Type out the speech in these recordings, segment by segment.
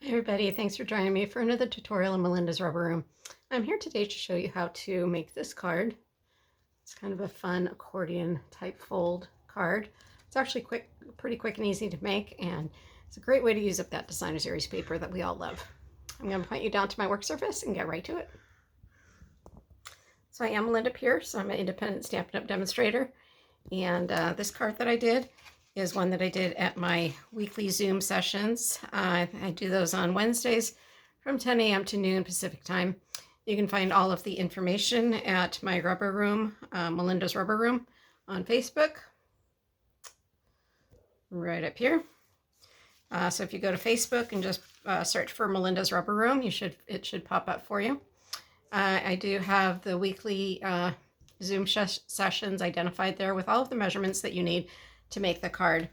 Hey everybody, thanks for joining me for another tutorial in Melinda's Rubber Room. I'm here today to show you how to make this card. It's kind of a fun accordion type fold card. It's actually pretty quick and easy to make, and it's a great way to use up that designer series paper that we all love. I'm going to point you down to my work surface and get right to it. So I am Melinda Pierce. I'm an independent Stampin' Up! Demonstrator, and this card that I did is one that I did at my weekly Zoom sessions. I do those on Wednesdays from 10 a.m. to noon Pacific time. You can find all of the information at my Rubber Room, Melinda's Rubber Room on Facebook, right up here. So if you go to Facebook and just search for Melinda's Rubber Room, it should pop up for you. I do have the weekly Zoom sessions identified there with all of the measurements that you need to make the card.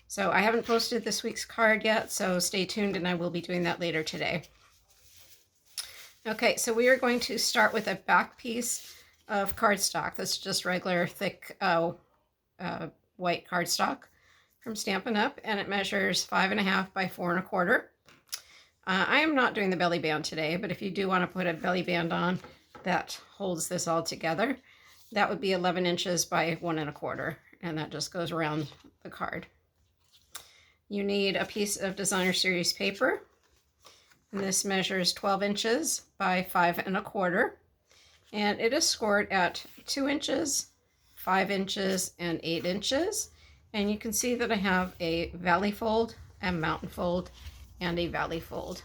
So I haven't posted this week's card yet, so stay tuned and I will be doing that later today. Okay, so we are going to start with a back piece of cardstock. That's just regular thick white cardstock from Stampin' Up! And it measures 5.5 by 4 1/4. I am not doing the belly band today, but if you do want to put a belly band on that holds this all together, that would be 11 inches by 1 1/4, and that just goes around the card. You need a piece of designer series paper, and this measures 12 inches by 5 1/4, and it is scored at 2 inches, 5 inches, and 8 inches. And you can see that I have a valley fold, a mountain fold, and a valley fold.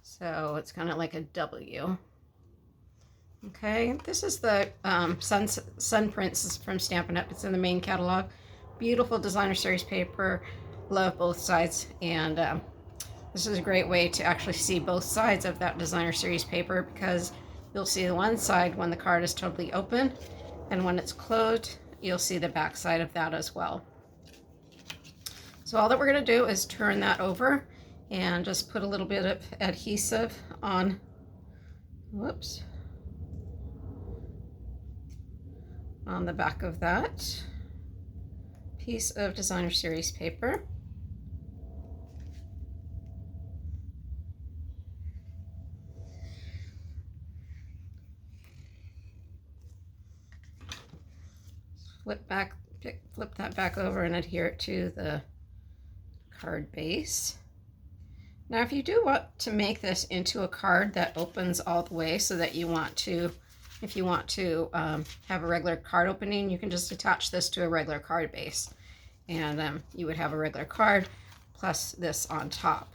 So it's kind of like a W. Okay, this is the Sun Prints from Stampin' Up! It's in the main catalog. Beautiful designer series paper. Love both sides, and this is a great way to actually see both sides of that designer series paper, because you'll see the one side when the card is totally open, and when it's closed, you'll see the back side of that as well. So all that we're going to do is turn that over and just put a little bit of adhesive on, on the back of that piece of designer series paper. Flip that back over and adhere it to the card base. Now, if you do want to make this into a card that opens all the way, so that if you want to have a regular card opening, you can just attach this to a regular card base, and you would have a regular card plus this on top.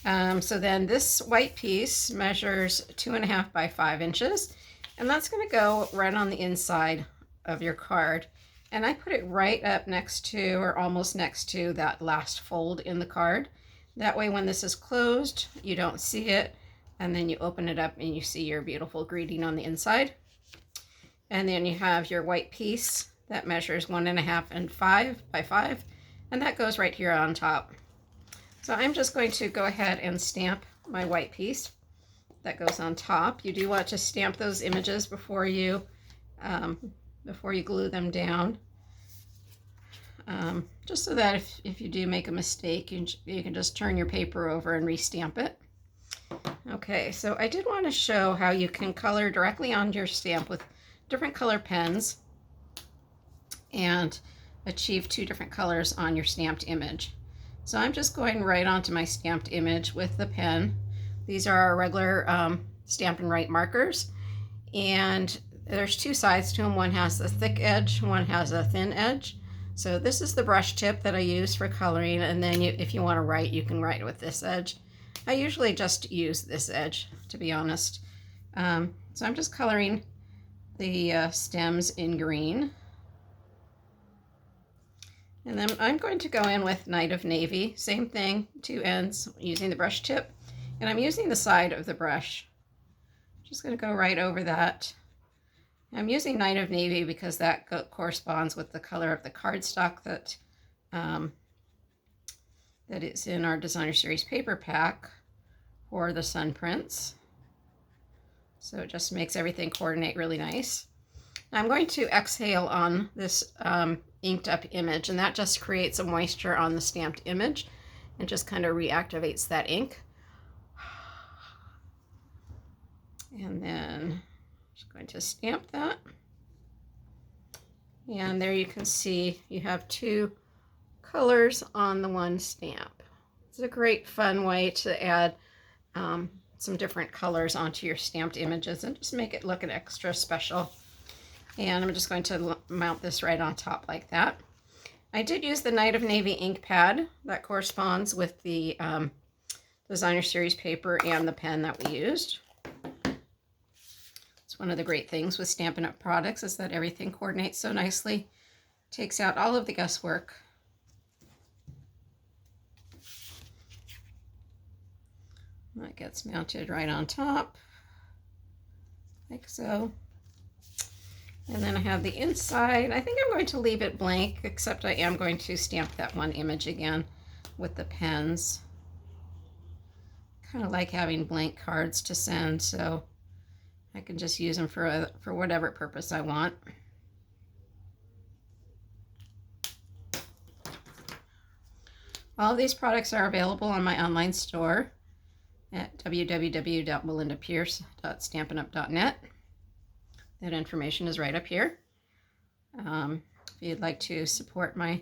So then this white piece measures 2.5 by 5 inches, and that's going to go right on the inside of your card. And I put it right up next to, or almost next to, that last fold in the card. That way when this is closed, you don't see it, and then you open it up and you see your beautiful greeting on the inside. And then you have your white piece that measures 1.5 and 5 by 5, and that goes right here on top. So I'm just going to go ahead and stamp my white piece that goes on top. You do want to stamp those images before you glue them down, just so that if you do make a mistake, you can just turn your paper over and re-stamp it. Okay, so I did want to show how you can color directly on your stamp with different color pens and achieve 2 different colors on your stamped image. So I'm just going right onto my stamped image with the pen. These are our regular Stampin' Write markers, and there's 2 sides to them. One has a thick edge, one has a thin edge. So this is the brush tip that I use for coloring, and then if you want to write, you can write with this edge. I usually just use this edge, to be honest. So I'm just coloring the stems in green. And then I'm going to go in with Night of Navy. Same thing, 2 ends, using the brush tip. And I'm using the side of the brush. Just going to go right over that. I'm using Night of Navy because that corresponds with the color of the cardstock that is in our designer series paper pack for the Sun Prints. So it just makes everything coordinate really nice. I'm going to exhale on this inked up image, and that just creates some moisture on the stamped image. and just kind of reactivates that ink. And then I'm just going to stamp that. And there you can see you have 2 colors on the one stamp. It's a great fun way to add some different colors onto your stamped images and just make it look an extra special. And I'm just going to mount this right on top like that. I did use the Night of Navy ink pad that corresponds with the Designer Series paper and the pen that we used. It's one of the great things with Stampin' Up! Products is that everything coordinates so nicely. Takes out all of the guesswork. That gets mounted right on top, like so. And then I have the inside. I think I'm going to leave it blank, except I am going to stamp that one image again with the pens. Kind of like having blank cards to send, so I can just use them for whatever purpose I want. All of these products are available on my online store at www.melindapierce.stampinup.net. That information is right up here. If you'd like to support my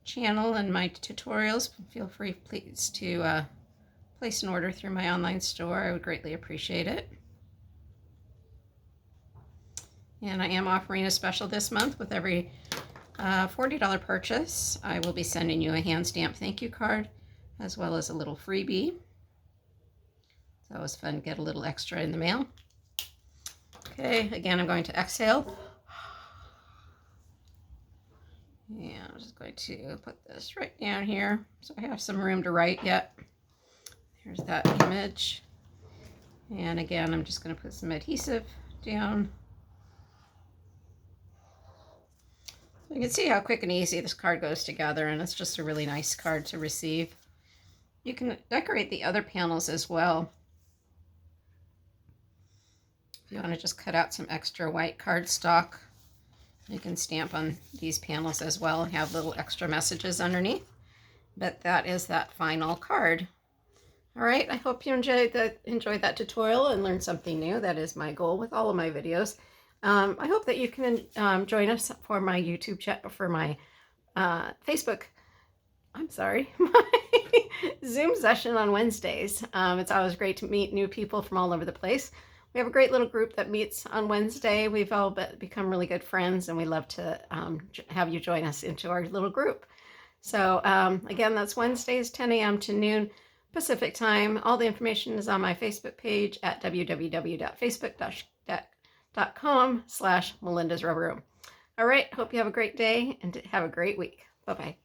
channel and my tutorials, feel free, please, to place an order through my online store. I would greatly appreciate it. And I am offering a special this month. With every $40 purchase, I will be sending you a hand stamped thank you card, as well as a little freebie. So it was fun to get a little extra in the mail. Okay, again, I'm going to exhale. And I'm just going to put this right down here so I have some room to write yet. Here's that image. And again, I'm just going to put some adhesive down. You can see how quick and easy this card goes together, and it's just a really nice card to receive. You can decorate the other panels as well. If you want to just cut out some extra white cardstock, you can stamp on these panels as well and have little extra messages underneath. But that is that final card. All right, I hope you enjoyed that tutorial and learned something new. That is my goal with all of my videos. I hope that you can join us for my YouTube chat, for my Facebook, I'm sorry, my Zoom session on Wednesdays. It's always great to meet new people from all over the place. We have a great little group that meets on Wednesday. We've all become really good friends, and we love to have you join us into our little group. So again, that's Wednesdays, 10 a.m. to noon Pacific time. All the information is on my Facebook page at www.facebook.com/Melinda's Rubber Room. All right, hope you have a great day and have a great week. Bye-bye.